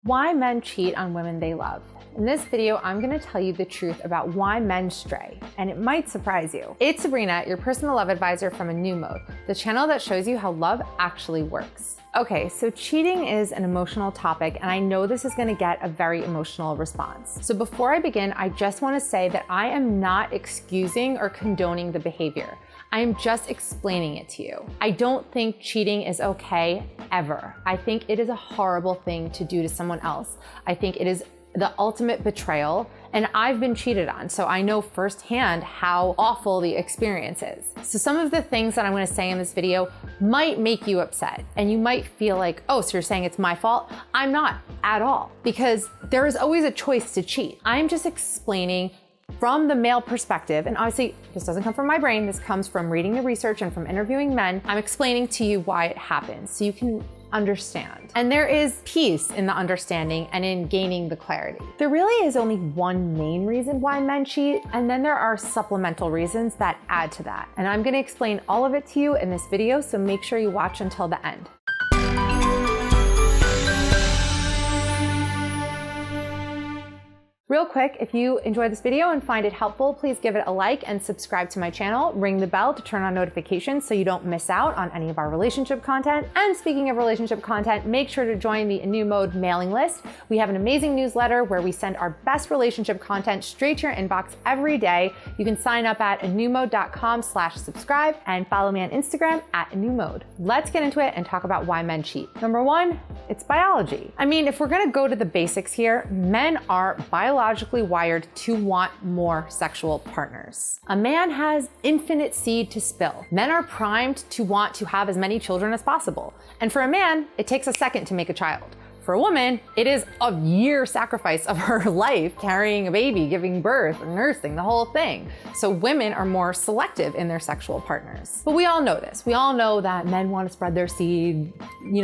Why men cheat on women they love. In this video, I'm gonna tell you the truth about why men stray, and it might surprise you. It's Sabrina, your personal love advisor from A New Mode, the channel that shows you how love actually works. Okay, so cheating is an emotional topic, and I know this is gonna get a very emotional response. So before I begin, I just wanna say that I am not excusing or condoning the behavior. I am just explaining it to you. I don't think cheating is okay, ever. I think it is a horrible thing to do to someone else. I think it is the ultimate betrayal, and I've been cheated on, so I know firsthand how awful the experience is. So some of the things that I'm gonna say in this video might make you upset, and you might feel like, oh, so you're saying it's my fault? I'm not at all, because there is always a choice to cheat. I'm just explaining from the male perspective, and obviously this doesn't come from my brain, this comes from reading the research and from interviewing men. I'm explaining to you why it happens so you can understand. And there is peace in the understanding and in gaining the clarity. There really is only one main reason why men cheat, and then there are supplemental reasons that add to that. And I'm gonna explain all of it to you in this video, so make sure you watch until the end. Real quick, if you enjoyed this video and find it helpful, please give it a like and subscribe to my channel. Ring the bell to turn on notifications so you don't miss out on any of our relationship content. And speaking of relationship content, make sure to join the A New Mode mailing list. We have an amazing newsletter where we send our best relationship content straight to your inbox every day. You can sign up at anewmode.com/subscribe and follow me on Instagram at anewmode. Let's get into it and talk about why men cheat. Number one, it's biology. I mean, if we're gonna go to the basics here, men are biologically wired to want more sexual partners. A man has infinite seed to spill. Men are primed to want to have as many children as possible. And for a man, it takes a second to make a child. For a woman, it is a year sacrifice of her life, carrying a baby, giving birth, nursing, the whole thing. So women are more selective in their sexual partners. But we all know this. We all know that men want to spread their seed,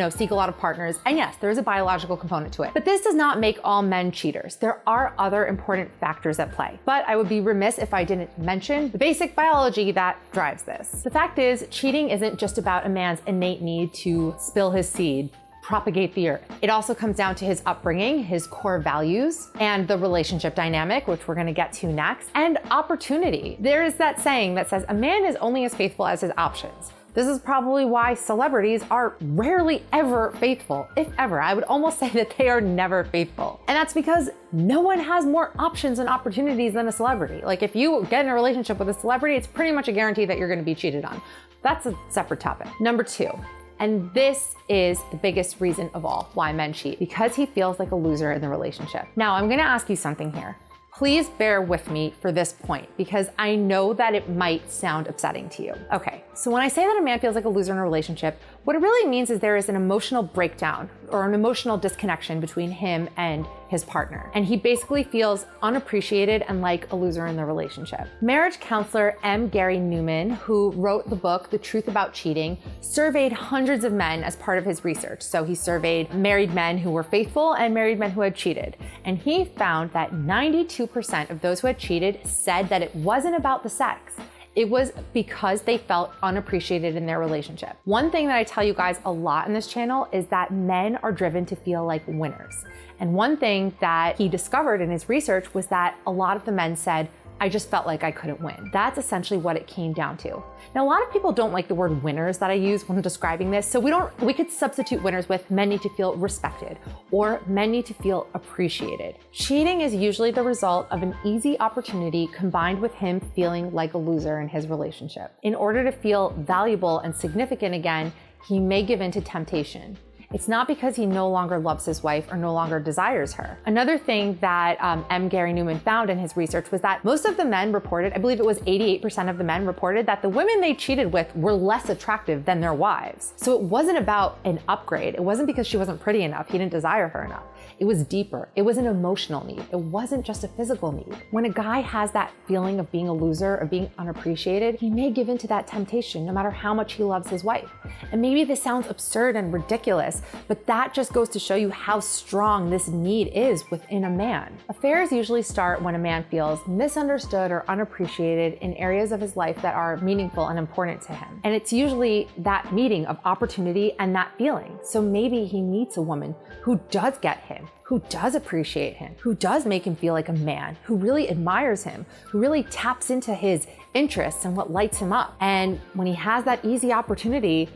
seek a lot of partners. And yes, there is a biological component to it. But this does not make all men cheaters. There are other important factors at play. But I would be remiss if I didn't mention the basic biology that drives this. The fact is, cheating isn't just about a man's innate need to spill his seed, propagate the earth. It also comes down to his upbringing, his core values, and the relationship dynamic, which we're gonna get to next, and opportunity. There is that saying that says a man is only as faithful as his options. This is probably why celebrities are rarely ever faithful, if ever. I would almost say that they are never faithful. And that's because no one has more options and opportunities than a celebrity. Like if you get in a relationship with a celebrity, it's pretty much a guarantee that you're gonna be cheated on. That's a separate topic. Number two, and this is the biggest reason of all why men cheat, because he feels like a loser in the relationship. Now, I'm gonna ask you something here. Please bear with me for this point, because I know that it might sound upsetting to you. Okay, so when I say that a man feels like a loser in a relationship, what it really means is there is an emotional breakdown or an emotional disconnection between him and his partner. And he basically feels unappreciated and like a loser in the relationship. Marriage counselor M. Gary Newman, who wrote the book, The Truth About Cheating, surveyed hundreds of men as part of his research. So he surveyed married men who were faithful and married men who had cheated. And he found that 92% of those who had cheated said that it wasn't about the sex. It was because they felt unappreciated in their relationship. One thing that I tell you guys a lot in this channel is that men are driven to feel like winners. And one thing that he discovered in his research was that a lot of the men said, I just felt like I couldn't win. That's essentially what it came down to. Now, a lot of people don't like the word winners that I use when describing this, so we could substitute winners with men need to feel respected or men need to feel appreciated. Cheating is usually the result of an easy opportunity combined with him feeling like a loser in his relationship. In order to feel valuable and significant again, he may give in to temptation. It's not because he no longer loves his wife or no longer desires her. Another thing that M. Gary Newman found in his research was that most of the men reported, I believe it was 88% of the men reported, that the women they cheated with were less attractive than their wives. So it wasn't about an upgrade. It wasn't because she wasn't pretty enough, he didn't desire her enough. It was deeper. It was an emotional need. It wasn't just a physical need. When a guy has that feeling of being a loser, of being unappreciated, he may give in to that temptation no matter how much he loves his wife. And maybe this sounds absurd and ridiculous, but that just goes to show you how strong this need is within a man. Affairs usually start when a man feels misunderstood or unappreciated in areas of his life that are meaningful and important to him. And it's usually that meeting of opportunity and that feeling. So maybe he meets a woman who does get him, who does appreciate him, who does make him feel like a man, who really admires him, who really taps into his interests and what lights him up. And when he has that easy opportunity,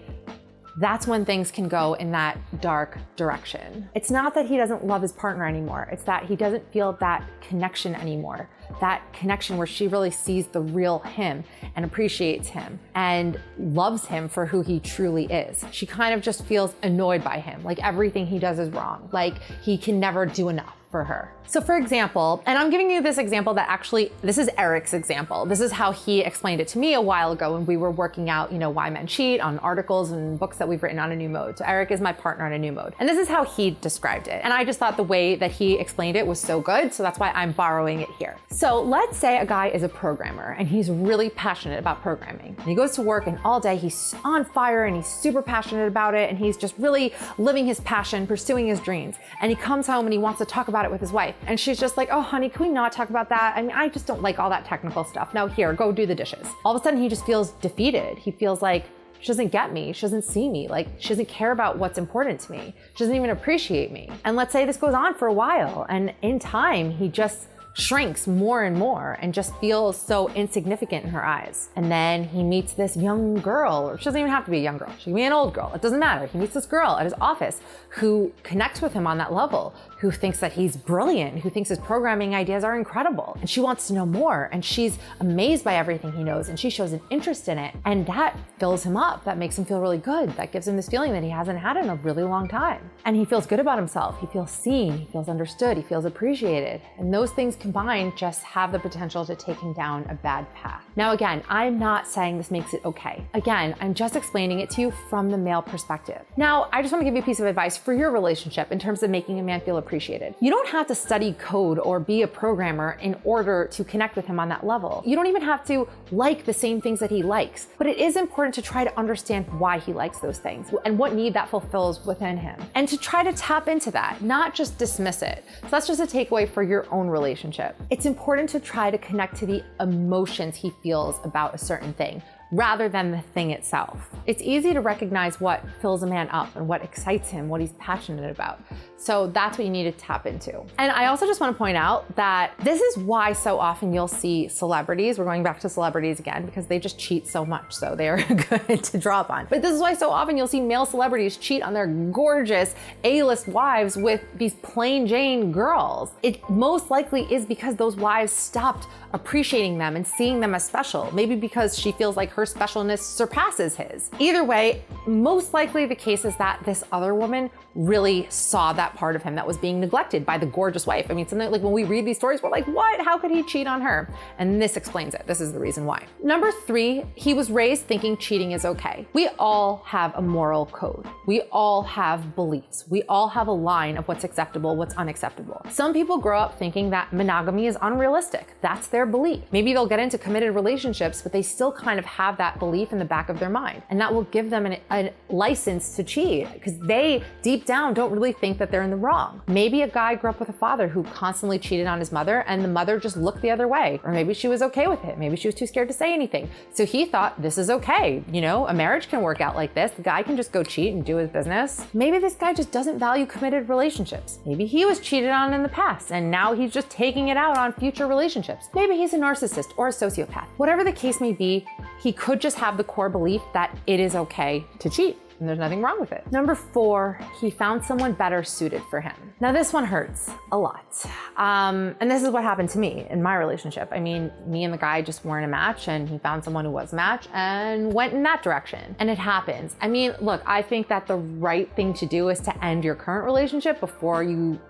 that's when things can go in that dark direction. It's not that he doesn't love his partner anymore. It's that he doesn't feel that connection anymore. That connection where she really sees the real him and appreciates him and loves him for who he truly is. She kind of just feels annoyed by him, like everything he does is wrong, like he can never do enough for her. So for example, and I'm giving you this example that actually, this is Eric's example. This is how he explained it to me a while ago when we were working out, why men cheat on articles and books that we've written on A New Mode. So Eric is my partner on A New Mode. And this is how he described it. And I just thought the way that he explained it was so good. So that's why I'm borrowing it here. So let's say a guy is a programmer and he's really passionate about programming. And he goes to work and all day he's on fire and he's super passionate about it. And he's just really living his passion, pursuing his dreams. And he comes home and he wants to talk about it with his wife. And she's just like, oh honey, can we not talk about that? I mean, I just don't like all that technical stuff. Now here, go do the dishes. All of a sudden he just feels defeated. He feels like she doesn't get me. She doesn't see me. Like she doesn't care about what's important to me. She doesn't even appreciate me. And let's say this goes on for a while. And in time, he just shrinks more and more and just feels so insignificant in her eyes. And then he meets this young girl, or she doesn't even have to be a young girl. She can be an old girl. It doesn't matter. He meets this girl at his office who connects with him on that level, who thinks that he's brilliant, who thinks his programming ideas are incredible. And she wants to know more. And she's amazed by everything he knows. And she shows an interest in it. And that fills him up. That makes him feel really good. That gives him this feeling that he hasn't had in a really long time. And he feels good about himself. He feels seen. He feels understood. He feels appreciated. And those things combined just have the potential to take him down a bad path. Now, again, I'm not saying this makes it okay. Again, I'm just explaining it to you from the male perspective. Now, I just want to give you a piece of advice for your relationship in terms of making a man feel appreciated. You don't have to study code or be a programmer in order to connect with him on that level. You don't even have to like the same things that he likes, but it is important to try to understand why he likes those things and what need that fulfills within him, and to try to tap into that, not just dismiss it. So that's just a takeaway for your own relationship. It's important to try to connect to the emotions he feels about a certain thing, rather than the thing itself. It's easy to recognize what fills a man up and what excites him, what he's passionate about. So that's what you need to tap into. And I also just want to point out that this is why so often you'll see celebrities, we're going back to celebrities again because they just cheat so much, so they are good to draw upon. But this is why so often you'll see male celebrities cheat on their gorgeous A-list wives with these plain Jane girls. It most likely is because those wives stopped appreciating them and seeing them as special. Maybe because she feels like her specialness surpasses his. Either way, most likely the case is that this other woman really saw that part of him that was being neglected by the gorgeous wife. I mean, something like when we read these stories, we're like, what? How could he cheat on her? And this explains it. This is the reason why. Number 3, he was raised thinking cheating is okay. We all have a moral code. We all have beliefs. We all have a line of what's acceptable, what's unacceptable. Some people grow up thinking that monogamy is unrealistic. That's their belief. Maybe they'll get into committed relationships, but they still kind of have that belief in the back of their mind. And that will give them a license to cheat because they deep down don't really think that they're in the wrong. Maybe a guy grew up with a father who constantly cheated on his mother and the mother just looked the other way. Or maybe she was okay with it. Maybe she was too scared to say anything. So he thought this is okay. A marriage can work out like this. The guy can just go cheat and do his business. Maybe this guy just doesn't value committed relationships. Maybe he was cheated on in the past and now he's just taking it out on future relationships. Maybe he's a narcissist or a sociopath. Whatever the case may be, he could just have the core belief that it is okay to cheat. And there's nothing wrong with it. Number 4, he found someone better suited for him. Now this one hurts a lot. And this is what happened to me in my relationship. I mean, me and the guy just weren't a match and he found someone who was a match and went in that direction. And it happens. I mean, look, I think that the right thing to do is to end your current relationship before you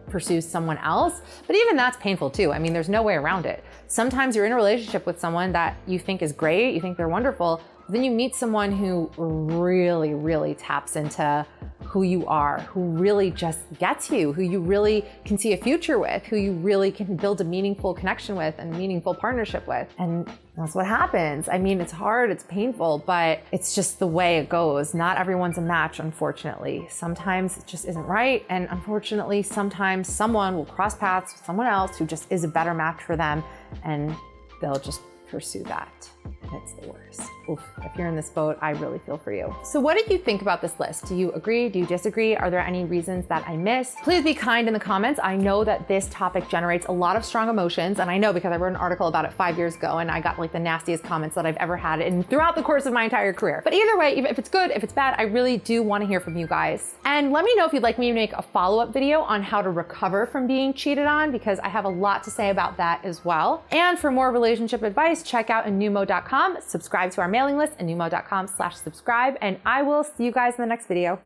pursue someone else. But even that's painful too. I mean, there's no way around it. Sometimes you're in a relationship with someone that you think is great, you think they're wonderful, then you meet someone who really, really taps into who you are, who really just gets you, who you really can see a future with, who you really can build a meaningful connection with and meaningful partnership with. And that's what happens. I mean, it's hard, it's painful, but it's just the way it goes. Not everyone's a match, unfortunately. Sometimes it just isn't right. And unfortunately, sometimes someone will cross paths with someone else who just is a better match for them, and they'll just pursue that. And it's the worst. Oof, if you're in this boat, I really feel for you. So what did you think about this list? Do you agree? Do you disagree? Are there any reasons that I missed? Please be kind in the comments. I know that this topic generates a lot of strong emotions, and I know because I wrote an article about it 5 years ago, and I got like the nastiest comments that I've ever had throughout the course of my entire career. But either way, if it's good, if it's bad, I really do want to hear from you guys. And let me know if you'd like me to make a follow-up video on how to recover from being cheated on, because I have a lot to say about that as well. And for more relationship advice, check out inumo.com, subscribe to our mailing list, inumo.com/subscribe, and I will see you guys in the next video.